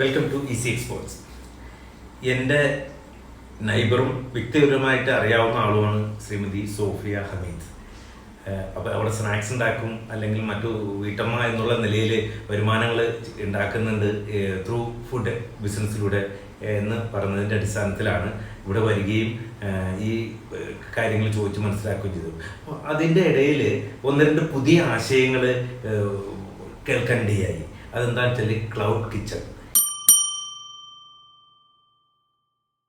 Welcome to easy exports. എൻ്റെ നൈബറും വ്യക്തിപരമായിട്ട് അറിയാവുന്ന ആളുമാണ് ശ്രീമതി സോഫിയ ഹമീദ്. അപ്പോൾ അവിടെ സ്നാക്സ് ഉണ്ടാക്കും, അല്ലെങ്കിൽ മറ്റു വീട്ടമ്മ എന്നുള്ള നിലയിൽ വരുമാനങ്ങൾ ഉണ്ടാക്കുന്നുണ്ട് ത്രൂ ഫുഡ് ബിസിനസ്സിലൂടെ എന്ന് പറഞ്ഞതിൻ്റെ അടിസ്ഥാനത്തിലാണ് ഇവിടെ വരികയും ഈ കാര്യങ്ങൾ ചോദിച്ച് മനസ്സിലാക്കുകയും ചെയ്തു. അപ്പോൾ അതിൻ്റെ ഇടയിൽ ഒന്ന് രണ്ട് പുതിയ ആശയങ്ങൾ കേൾക്കാനിടയായി. അതെന്താണെന്ന് വെച്ചാൽ ക്ലൗഡ് കിച്ചൺ.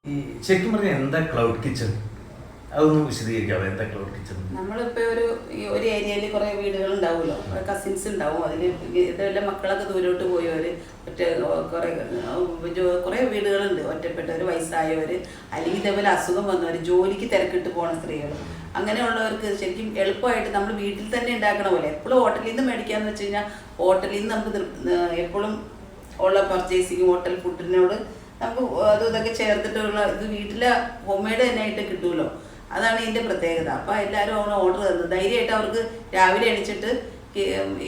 ഈ ശരിക്കും പറഞ്ഞാൽ എന്താ ക്ലൗഡ് കിച്ചൺ? അതൊന്ന് വിശദീകരിക്കാമോ? എന്താ ക്ലൗഡ് കിച്ചൺ? നമ്മളിപ്പോൾ ഒരു ഏരിയയിൽ കുറേ വീടുകൾ ഉണ്ടാവുമല്ലോ, കസിൻസ് ഉണ്ടാവും. അതിൽ ഇതെല്ലാം മക്കളൊക്കെ ദൂരോട്ട് പോയവർ, കുറേ വീടുകളുണ്ട്, ഒറ്റപ്പെട്ടവർ, വയസ്സായവർ, അല്ലെങ്കിൽ ഇതേപോലെ അസുഖം വന്നവർ, ജോലിക്ക് തിരക്കിട്ട് പോണ സ്ത്രീകൾ, അങ്ങനെയുള്ളവർക്ക് ശരിക്കും എളുപ്പമായിട്ട് നമ്മൾ വീട്ടിൽ തന്നെ ഉണ്ടാക്കണ പോലെ. എപ്പോഴും ഹോട്ടലിൽ നിന്ന് മേടിക്കാന്ന് വെച്ച് കഴിഞ്ഞാൽ ഹോട്ടലിൽ നിന്ന് നമുക്ക് എപ്പോഴും ഉള്ള പർച്ചേസിങ്, ഹോട്ടൽ ഫുഡിനോട് നമുക്ക് ഇതൊക്കെ ചേർത്തിട്ടുള്ള ഇത് വീട്ടിലെ ഹോം മെയ്ഡ് തന്നെ ആയിട്ട് കിട്ടുമല്ലോ. അതാണ് ഇതിൻ്റെ പ്രത്യേകത. അപ്പോൾ എല്ലാവരും അവിടെ ഓർഡർ തന്നത് ധൈര്യമായിട്ട് അവർക്ക് രാവിലെ എണീച്ചിട്ട്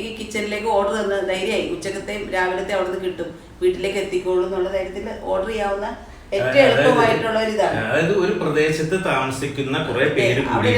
ഈ കിച്ചണിലേക്ക് ഓർഡർ തന്നത് ധൈര്യമായി ഉച്ചക്കത്തെയും രാവിലത്തെ അവിടെ നിന്ന് കിട്ടും, വീട്ടിലേക്ക് എത്തിക്കോളൂ എന്നുള്ള ധൈര്യത്തിൽ ഓർഡർ ചെയ്യാവുന്ന ഏറ്റവും എളുപ്പമായിട്ടുള്ള ഒരു ഇതാണ്. അതായത് ഒരു പ്രദേശത്ത് താമസിക്കുന്ന കുറെ പേര് കൂടി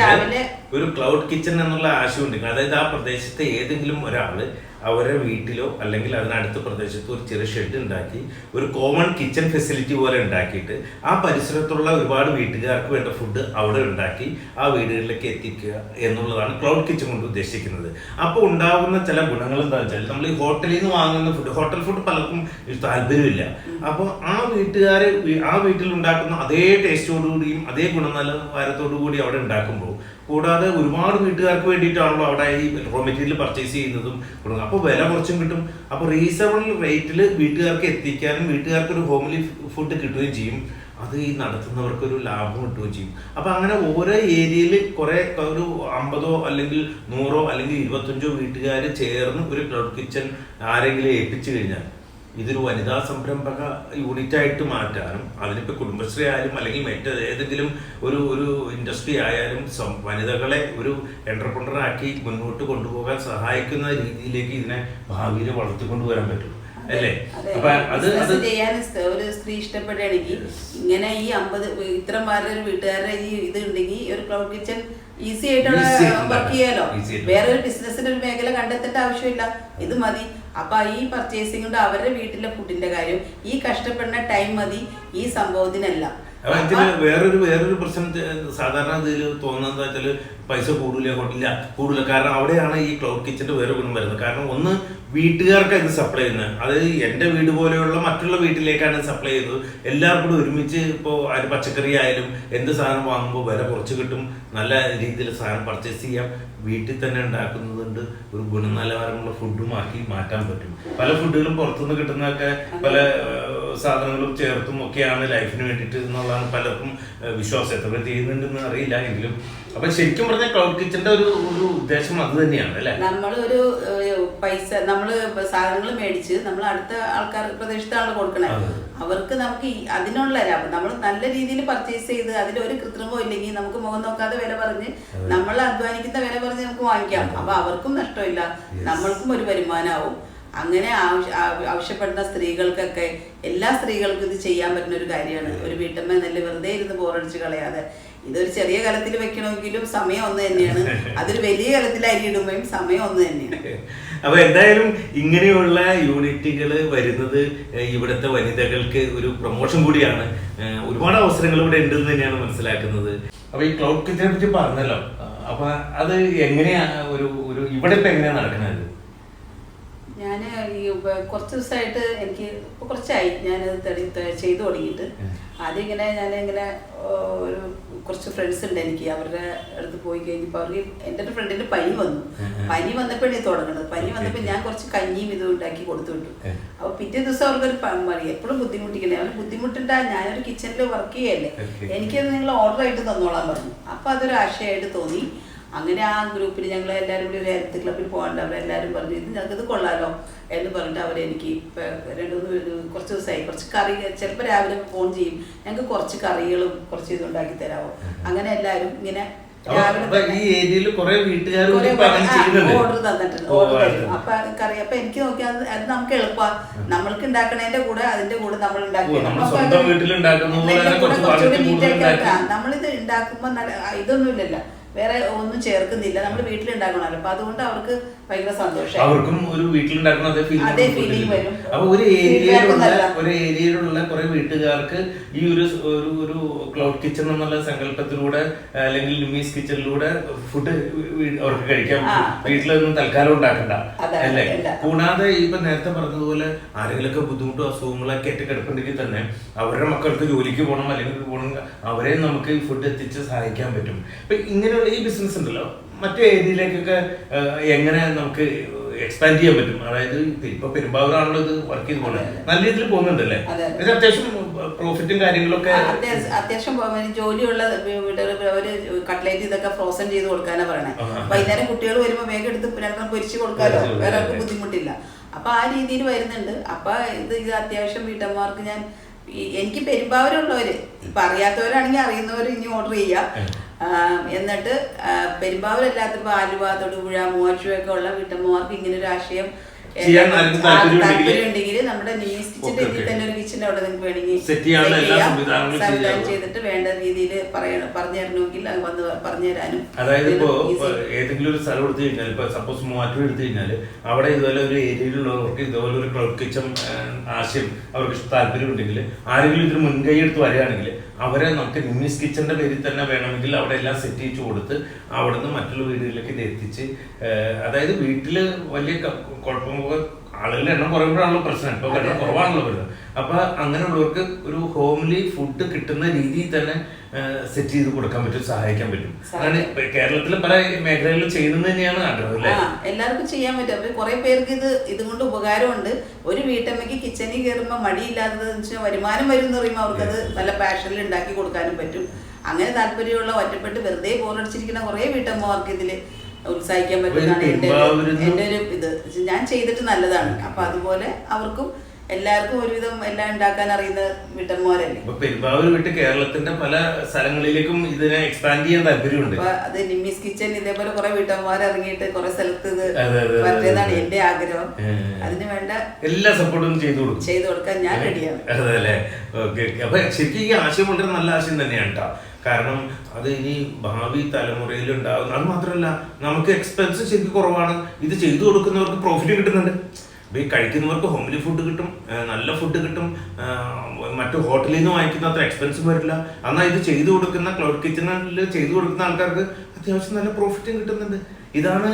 ഒരു ക്ലൗഡ് കിച്ചൺ എന്നുള്ള ആശയം ഉണ്ട്. അതായത് ആ പ്രദേശത്തെ ഏതെങ്കിലും ഒരാള് അവരുടെ വീട്ടിലോ അല്ലെങ്കിൽ അതിനടുത്ത പ്രദേശത്ത് ഒരു ചെറിയ ഷെഡ് ഉണ്ടാക്കി ഒരു കോമൺ കിച്ചൺ ഫെസിലിറ്റി പോലെ ഉണ്ടാക്കിയിട്ട് ആ പരിസരത്തുള്ള ഒരുപാട് വീട്ടുകാർക്ക് വേണ്ട ഫുഡ് അവിടെ ഉണ്ടാക്കി ആ വീടുകളിലേക്ക് എത്തിക്കുക എന്നുള്ളതാണ് ക്ലൗഡ് കിച്ചൺ കൊണ്ട് ഉദ്ദേശിക്കുന്നത്. അപ്പോൾ ഉണ്ടാകുന്ന ചില ഗുണങ്ങൾ എന്താ വെച്ചാൽ, നമ്മൾ ഈ ഹോട്ടലിൽ നിന്ന് വാങ്ങുന്ന ഫുഡ്, ഹോട്ടൽ ഫുഡ് പലർക്കും താല്പര്യമില്ല. അപ്പോൾ ആ വീട്ടുകാർ ആ വീട്ടിൽ ഉണ്ടാക്കുന്ന അതേ ടേസ്റ്റോടുകൂടിയും അതേ ഗുണനിലവാരത്തോടു കൂടി അവിടെ ഉണ്ടാക്കുമ്പോൾ, കൂടാതെ ഒരുപാട് വീട്ടുകാർക്ക് വേണ്ടിയിട്ടാണല്ലോ അവിടെ ഈ റോ മെറ്റീരിയൽ പർച്ചേസ് ചെയ്യുന്നതും. അപ്പോൾ വില കുറച്ചും കിട്ടും. അപ്പോൾ റീസണബിൾ റേറ്റിൽ വീട്ടുകാർക്ക് എത്തിക്കാനും വീട്ടുകാർക്ക് ഒരു ഹോംലി ഫുഡ് കിട്ടുകയും ചെയ്യും. അത് ഈ നടത്തുന്നവർക്കൊരു ലാഭം കിട്ടുകയും ചെയ്യും. അപ്പോൾ അങ്ങനെ ഓരോ ഏരിയയിൽ കുറെ ഒരു 50 അല്ലെങ്കിൽ 100 അല്ലെങ്കിൽ 25 വീട്ടുകാർ ചേർന്ന് ഒരു ക്ലൗഡ് കിച്ചൺ ആരെങ്കിലും ഏൽപ്പിച്ചു കഴിഞ്ഞാൽ ഇതൊരു വനിതാ സംരംഭക യൂണിറ്റായിട്ട് മാറ്റാനും, അതിനിപ്പോൾ കുടുംബശ്രീ ആയാലും അല്ലെങ്കിൽ മറ്റേതെങ്കിലും ഒരു ഇൻഡസ്ട്രി ആയാലും വനിതകളെ ഒരു എന്റർപ്രണറാക്കി മുന്നോട്ട് കൊണ്ടുപോകാൻ സഹായിക്കുന്ന രീതിയിലേക്ക് ഇതിനെ ഭാവിയിൽ വളർത്തിക്കൊണ്ടുവരാൻ പറ്റും അല്ലേ? അപ്പൊ അത് ചെയ്യാൻ ഒരു സ്ത്രീ ഇഷ്ടപ്പെടുകയാണെങ്കിൽ ഇങ്ങനെ ഈ 50 ഇത്രമാരുടെ ഒരു വീട്ടുകാരുടെ ഈ ഇത് ഉണ്ടെങ്കിൽ ഒരു ക്ലൗഡ് കിച്ചൺ ഈസി ആയിട്ടുള്ള വർക്ക് ചെയ്യാലോ. വേറെ ഒരു ബിസിനസിന്റെ ഒരു മേഖല കണ്ടെത്തേണ്ട ആവശ്യമില്ല, ഇത് മതി. അപ്പൊ ഈ പർച്ചേസിംഗ് കൊണ്ട് അവരുടെ വീട്ടിലെ ഫുഡിന്റെ കാര്യം, ഈ കഷ്ടപ്പെടുന്ന ടൈം മതി ഈ സംഭവത്തിനെല്ലാം. വേറൊരു പ്രശ്നം സാധാരണ ഇതിൽ തോന്നുന്നത് വെച്ചാൽ പൈസ കൂടില്ല. കാരണം അവിടെയാണ് ഈ ക്ലൗഡ് കിച്ചന്റെ വേറെ ഗുണം വരുന്നത്. കാരണം ഒന്ന്, വീട്ടുകാർക്ക് ഇത് സപ്ലൈ ചെയ്യുന്നത്, അത് എൻ്റെ വീട് പോലെയുള്ള മറ്റുള്ള വീട്ടിലേക്കാണ് സപ്ലൈ ചെയ്യുന്നത്. എല്ലാവർക്കും കൂടി ഒരുമിച്ച് ഇപ്പോൾ അത് പച്ചക്കറി ആയാലും എന്ത് സാധനം വാങ്ങുമ്പോൾ വില കുറച്ച് കിട്ടും, നല്ല രീതിയിൽ സാധനം പർച്ചേസ് ചെയ്യാം. വീട്ടിൽ തന്നെ ഉണ്ടാക്കുന്നതുകൊണ്ട് ഒരു ഗുണനിലവാരമുള്ള ഫുഡുമാക്കി മാറ്റാൻ പറ്റും. പല ഫുഡുകളും പുറത്തുനിന്ന് കിട്ടുന്നതൊക്കെ പല സാധനങ്ങളും ചേർത്തും ഒക്കെയാണ് ലൈഫിന് വേണ്ടിയിട്ട് എന്നുള്ളതാണ് പലർക്കും വിശ്വാസം. എത്ര പേര് ചെയ്യുന്നുണ്ടെന്ന് അറിയില്ല എങ്കിലും. അപ്പൊ ശരിക്കും പറഞ്ഞാൽ ക്ലൗഡ് കിച്ചന്റെ ഒരു ഉദ്ദേശം അത് തന്നെയാണ് അല്ലെ? നമ്മളൊരു പൈസ നമ്മള് സാധനങ്ങൾ മേടിച്ച് നമ്മൾ അടുത്ത ആൾക്കാർ പ്രദേശത്താണ് കൊടുക്കണേ. അവർക്ക് നമുക്ക് അതിനുള്ള ലാഭം, നമ്മൾ നല്ല രീതിയിൽ പർച്ചേസ് ചെയ്ത് അതിലൊരു കൃത്രിമം ഇല്ലെങ്കിൽ നമുക്ക് മുഖം നോക്കാതെ വില പറഞ്ഞ് നമ്മൾ അധ്വാനിക്കുന്ന വില പറഞ്ഞ് നമുക്ക് വാങ്ങിക്കാം. അപ്പൊ അവർക്കും നഷ്ടമില്ല, നമ്മൾക്കും ഒരു വരുമാനമാവും. അങ്ങനെ ആവശ്യപ്പെടുന്ന സ്ത്രീകൾക്കൊക്കെ, എല്ലാ സ്ത്രീകൾക്കും ഇത് ചെയ്യാൻ പറ്റുന്ന ഒരു കാര്യമാണ്. ഒരു വീട്ടമ്മ നല്ല വെറുതെ ഇരുന്ന് ബോറടിച്ച് കളയാതെ, ഇതൊരു ചെറിയ കലത്തിൽ വെക്കണമെങ്കിലും സമയം ഒന്ന് തന്നെയാണ്, അതൊരു വലിയ കലത്തിൽ അരി ഇടുമ്പോഴും സമയം ഒന്ന് തന്നെയാണ്. അപ്പൊ എന്തായാലും ഇങ്ങനെയുള്ള യൂണിറ്റുകൾ വരുന്നത് ഇവിടുത്തെ വനിതകൾക്ക് ഒരു പ്രൊമോഷൻ കൂടിയാണ്. ഒരുപാട് അവസരങ്ങൾ ഇവിടെ ഉണ്ടെന്ന് തന്നെയാണ് മനസ്സിലാക്കുന്നത്. അപ്പൊ ഈ ക്ലൗഡ് കിച്ചനെ പറ്റി പറഞ്ഞല്ലോ, അപ്പൊ അത് എങ്ങനെയാ ഒരു ഇവിടെ ഇപ്പൊ എങ്ങനെയാ നടക്കുന്നത്? ഞാൻ ഈ കുറച്ച് ദിവസമായിട്ട് എനിക്ക് ഇപ്പോൾ കുറച്ചായി ഞാനത് ചെയ്തു തുടങ്ങിയിട്ട്. ആദ്യം ഞാനിങ്ങനെ ഒരു കുറച്ച് ഫ്രണ്ട്സ് ഉണ്ട് എനിക്ക്, അവരുടെ അടുത്ത് പോയി കഴിഞ്ഞപ്പോൾ അവർക്ക് എൻ്റെ ഒരു ഫ്രണ്ടിൻ്റെ പനി വന്നപ്പോഴാണ് ഇത് തുടങ്ങുന്നത്. പനി വന്നപ്പോൾ ഞാൻ കുറച്ച് കഞ്ഞിയും ഇതും ഉണ്ടാക്കി കൊടുത്തു വിട്ടു. അപ്പോൾ പിറ്റേ ദിവസം അവർക്കൊരു മതി, എപ്പോഴും ബുദ്ധിമുട്ടിക്കണേ, അവർ ബുദ്ധിമുട്ടുണ്ടാ, ഞാനൊരു കിച്ചണിൽ വർക്ക് ചെയ്യല്ലേ, എനിക്കത് നിങ്ങൾ ഓർഡർ ആയിട്ട് തന്നോളാൻ പറഞ്ഞു. അപ്പോൾ അതൊരു ആശയമായിട്ട് തോന്നി. അങ്ങനെ ആ ഗ്രൂപ്പിൽ ഞങ്ങൾ എല്ലാവരും കൂടി ഒരു ഹെൽത്ത് ക്ലബ്ബിൽ പോകാണ്ട് അവരെല്ലാവരും പറഞ്ഞു ഇത് ഞങ്ങൾക്കിത് കൊള്ളാലോ എന്ന് പറഞ്ഞിട്ട് അവരെനിക്ക് ഇപ്പം കുറച്ച് ദിവസമായി കുറച്ച് കറി, ചിലപ്പോൾ രാവിലെ ഫോൺ ചെയ്യും, ഞങ്ങൾക്ക് കുറച്ച് കറികളും കുറച്ച് ഇതുണ്ടാക്കി തരാമോ. അങ്ങനെ എല്ലാവരും ഇങ്ങനെ ഈ ഏരിയയിൽ കുറെ വീട്ടുകാർ ഓർഡർ തന്നിട്ടുണ്ട്, ഓർഡർ തരും. അപ്പൊ എനിക്കറിയാം. അപ്പൊ എനിക്ക് നോക്കിയാൽ അത് നമുക്ക് എളുപ്പമാണ്. നമ്മൾക്ക് ഉണ്ടാക്കണതിന്റെ കൂടെ അതിന്റെ കൂടെ നമ്മൾ നമ്മളിത് ഉണ്ടാക്കുമ്പോ ഇതൊന്നുമില്ലല്ലോ, വേറെ ഒന്നും ചേർക്കുന്നില്ല, നമ്മൾ വീട്ടിലുണ്ടാക്കണമല്ലോ. അപ്പൊ അതുകൊണ്ട് അവർക്ക് ഭയങ്കര സന്തോഷം, അവർക്കും ഒരു വീട്ടിലുണ്ടാക്കുന്ന അതേ ഫീലിംഗ് വരും. അപ്പൊ ഒരു ഏരിയയിലുള്ള കുറെ വീട്ടുകാർക്ക് ഈ ഒരു ക്ലൗഡ് കിച്ചൺ എന്നുള്ള സങ്കല്പത്തിലൂടെ അല്ലെങ്കിൽ ലുമീസ് കിച്ചണിലൂടെ ഫുഡ് അവർക്ക് കഴിക്കാം, വീട്ടിലൊന്നും തൽക്കാലം ഉണ്ടാക്കണ്ട അല്ലേ. കൂടാതെ ഇപ്പൊ നേരത്തെ പറഞ്ഞതുപോലെ ആരെങ്കിലൊക്കെ ബുദ്ധിമുട്ടോ അസുഖങ്ങളൊക്കെ ആയിട്ട് കിടപ്പുണ്ടെങ്കിൽ തന്നെ അവരുടെ മക്കൾക്ക് ജോലിക്ക് പോകണം അല്ലെങ്കിൽ പോകണം, അവരെ നമുക്ക് ഫുഡ് എത്തിച്ച് സഹായിക്കാൻ പറ്റും. അപ്പൊ ഇങ്ങനെയുള്ള ഈ ബിസിനസ് ഉണ്ടല്ലോ മറ്റു ഏരിയയിലേക്കൊക്കെ എങ്ങനെ നമുക്ക് എക്സ്പാൻഡ് ചെയ്യാൻ പറ്റും? അതായത് ഇപ്പൊ പെരുമ്പാവൂരാണല്ലോ ഇത് വർക്ക് ചെയ്ത് പോകുന്നത്, നല്ല രീതിയിൽ പോകുന്നുണ്ടല്ലേ? ഇത് അത്യാവശ്യം പ്രോഫിറ്റും കാര്യങ്ങളൊക്കെ അത്യാവശ്യം ജോലിയുള്ള ഒരു കട്ട്ലേറ്റ് ഇതൊക്കെ ഫ്രോസൺ ചെയ്ത് കൊടുക്കാനാ പറയണേ. വൈകുന്നേരം കുട്ടികൾ വരുമ്പോ വേഗം എടുത്ത് രണ്ടെണ്ണം പൊരിച്ച് കൊടുക്കാലോ, വേറെ ആർക്കും ബുദ്ധിമുട്ടില്ല. അപ്പൊ ആ രീതിയിൽ വരുന്നുണ്ട്. അപ്പൊ ഇത് അത്യാവശ്യം വീട്ടമ്മമാർക്ക് ഞാൻ എനിക്ക് പെരുമ്പാവൂരുള്ളവര്, ഇപ്പൊ അറിയാത്തവരാണെങ്കിൽ അറിയുന്നവർ ഇനി ഓർഡർ ചെയ്യാം. എന്നിട്ട് പെരുമ്പാവൂരല്ലാത്തപ്പോ ആലുവ, തൊടുപുഴ, മൂവാറ്റുപുഴയൊക്കെ ഉള്ള വീട്ടമ്മമാർക്ക് ഇങ്ങനെ ഒരു ആശയം താല്പര്യമുണ്ടെങ്കിൽ നമ്മുടെ ലുമീസ് കിച്ചന്റെ ഇതിൽ തന്നെ ഒരു കിച്ചൺ അവിടെ നിങ്ങൾക്ക് വേണമെങ്കിൽ സംവിധാനം ചെയ്തിട്ട് വേണ്ട രീതിയിൽ പറഞ്ഞു തരണമെങ്കിൽ അത് വന്ന് പറഞ്ഞു തരാനും. അതായത് ഇപ്പോ ഏതെങ്കിലും ഒരു സ്ഥലം എടുത്തു കഴിഞ്ഞാൽ, ഇപ്പൊ സപ്പോസ് മൂവാറ്റുപുഴ എടുത്തു കഴിഞ്ഞാൽ അവിടെ ഇതുപോലെ ഒരു ഏരിയയിലുള്ളവർക്ക് ഇതുപോലെ ഒരു ക്ലൗഡ് കിച്ചൺ ആശയം അവർക്ക് താല്പര്യം ഉണ്ടെങ്കിൽ ആരെങ്കിലും ഇതിന് മുൻകൈ എടുത്ത് വരികയാണെങ്കിൽ അവരെ നമുക്ക് ലുമീസ് കിച്ചന്റെ പേരിൽ തന്നെ വേണമെങ്കിൽ അവിടെ എല്ലാം സെറ്റ് ചെയ്ത് കൊടുത്ത് അവിടുന്ന് മറ്റുള്ള വീടുകളിലേക്ക് ഇത് എത്തിച്ച്, അതായത് വീട്ടില് വലിയ കുഴപ്പം ആളുകളുടെ എണ്ണം കുറയുമ്പോഴാണല്ലോ പ്രശ്നം, ഇപ്പൊ എണ്ണം കുറവാണല്ലോ വരുന്നത്. അപ്പൊ അങ്ങനെയുള്ളവർക്ക് ഒരു ഹോംലി ഫുഡ് കിട്ടുന്ന രീതിയിൽ തന്നെ സെറ്റ് ചെയ്ത് കൊടുക്കാൻ പറ്റും, സഹായിക്കാൻ പറ്റും. അതാണ് കേരളത്തിലെ പല മേഖലകളിലും ചെയ്യുന്നത് തന്നെയാണ് ആഗ്രഹം അല്ലേ? എല്ലാവർക്കും ചെയ്യാൻ പറ്റും. അപ്പൊ കുറെ പേർക്ക് ഇതുകൊണ്ട് ഉപകാരമുണ്ട്. ഒരു വീട്ടമ്മയ്ക്ക് കിച്ചണിൽ കയറുമ്പോ മടിയില്ലാത്തതെന്ന് വെച്ചാൽ വരുമാനം വരും എന്ന് പറയുമ്പോൾ അവർക്കത് നല്ല പാഷനിൽ ഉണ്ടാക്കി കൊടുക്കാനും പറ്റും. അങ്ങനെ താല്പര്യമുള്ള ഒറ്റപ്പെട്ട് വെറുതെ ബോറടിച്ചിരിക്കുന്ന കുറെ വീട്ടമ്മമാർക്ക് ഇതില് ഉത്സാഹിക്കാൻ പറ്റുന്നതാണ് എന്റെ ഒരു ഇത്. ഞാൻ ചെയ്തിട്ട് നല്ലതാണ്. അപ്പൊ അതുപോലെ അവർക്കും എല്ലാവർക്കും ഒരുവിധം എല്ലാം ഉണ്ടാക്കാൻ അറിയുന്ന വീട്ടമ്മമാരല്ലേ. പെരുമ്പാവൂർ വിട്ട് കേരളത്തിന്റെ പല സ്ഥലങ്ങളിലേക്കും ഇതിനെ എക്സ്പാൻഡ് ചെയ്യാൻ താല്പര്യമുണ്ട്. അപ്പൊ അത് ലുമീസ് കിച്ചൺ ഇതേപോലെ കുറെ വീട്ടമ്മമാർ ഇറങ്ങിയിട്ട് കുറെ സ്ഥലത്ത് ഇത് പറ്റുന്നതാണ് എന്റെ ആഗ്രഹം. അതിന് വേണ്ട എല്ലാ സപ്പോർട്ടും ചെയ്തു കൊടുക്കാൻ ഞാൻ റെഡിയാണ്. അതല്ലേ, ഓക്കെ. അപ്പൊ ശരിക്കും ഈ ആശയം വളരെ നല്ല ആശയം തന്നെയാണ് കേട്ടോ. കാരണം അത് ഇനി ഭാവി തലമുറയിൽ ഉണ്ടാകുന്ന, അത് മാത്രമല്ല നമുക്ക് എക്സ്പെൻസ് ശരിക്കും കുറവാണ്. ഇത് ചെയ്തു കൊടുക്കുന്നവർക്ക് പ്രോഫിറ്റ് കിട്ടുന്നുണ്ട്. ഈ കഴിക്കുന്നവർക്ക് ഹോംലി ഫുഡ് കിട്ടും, നല്ല ഫുഡ് കിട്ടും, മറ്റു ഹോട്ടലിൽ നിന്ന് വാങ്ങിക്കുന്ന അത്ര എക്സ്പെൻസ് വരില്ല. എന്നാൽ ഇത് ചെയ്തു കൊടുക്കുന്ന ക്ലൗഡ് കിച്ചണിൽ ചെയ്തു കൊടുക്കുന്ന ആൾക്കാർക്ക് അത്യാവശ്യം നല്ല പ്രോഫിറ്റും കിട്ടുന്നുണ്ട്. ഇതാണ്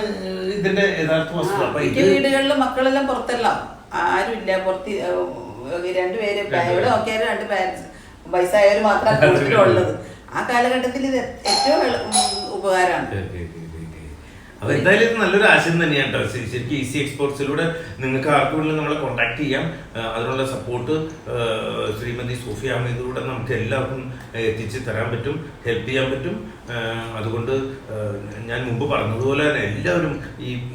ഇതിന്റെ യഥാർത്ഥ വസ്തുത. അപ്പൊ വീടുകളിൽ മക്കളെല്ലാം പുറത്തല്ല, ആരുമില്ല. പുറത്ത് രണ്ടുപേര് എവിടെ നോക്കിയാലും രണ്ട് പാരന്റ്സ്, വയസ്സായവർ മാത്രമാണ് ഉള്ളത്. ആ കാലഘട്ടത്തിൽ ഇത് ഏറ്റവും ഉപകാരമാണ്. അപ്പൊ എന്തായാലും ഇത് നല്ലൊരു ആശയം തന്നെയാണ് കേട്ടോ. ശരിക്കും ഈസി എക്സ്പോർട്സിലൂടെ നിങ്ങൾക്ക് ആർക്കും വേണമെങ്കിലും നമ്മളെ കോൺടാക്ട് ചെയ്യാം. അതിനുള്ള സപ്പോർട്ട് ശ്രീമതി സോഫിയ അഹമ്മദിലൂടെ നമുക്ക് എല്ലാവർക്കും എത്തിച്ച് തരാൻ പറ്റും, ഹെൽപ്പ് ചെയ്യാൻ പറ്റും. അതുകൊണ്ട് ഞാൻ മുമ്പ് പറഞ്ഞതുപോലെ തന്നെ എല്ലാവരും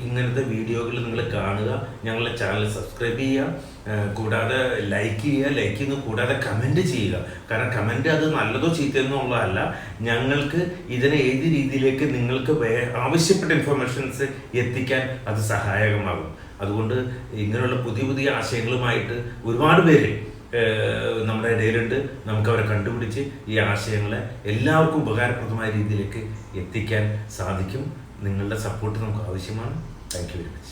ഇങ്ങനത്തെ വീഡിയോകൾ നിങ്ങൾ കാണുക, ഞങ്ങളുടെ ചാനൽ സബ്സ്ക്രൈബ് ചെയ്യുക, കൂടാതെ ലൈക്ക് ചെയ്യുക, കൂടാതെ കമൻറ്റ് ചെയ്യുക. കാരണം കമൻറ്റ് അത് നല്ലതോ ചീത്തയെന്നോ ഉള്ളതല്ല, ഞങ്ങൾക്ക് ഇതിനെ ഏത് രീതിയിലേക്ക് നിങ്ങൾക്ക് ആവശ്യപ്പെട്ട ഇൻഫർമേഷൻസ് എത്തിക്കാൻ അത് സഹായകമാകും. അതുകൊണ്ട് ഇങ്ങനെയുള്ള പുതിയ പുതിയ ആശയങ്ങളുമായിട്ട് ഒരുപാട് പേര് നമ്മുടെ ഇടയിലുണ്ട്. നമുക്കവരെ കണ്ടുപിടിച്ച് ഈ ആശയങ്ങളെ എല്ലാവർക്കും ഉപകാരപ്രദമായ രീതിയിലേക്ക് എത്തിക്കാൻ സാധിക്കും. നിങ്ങളുടെ സപ്പോർട്ട് നമുക്ക് ആവശ്യമാണ്. Thank you very much.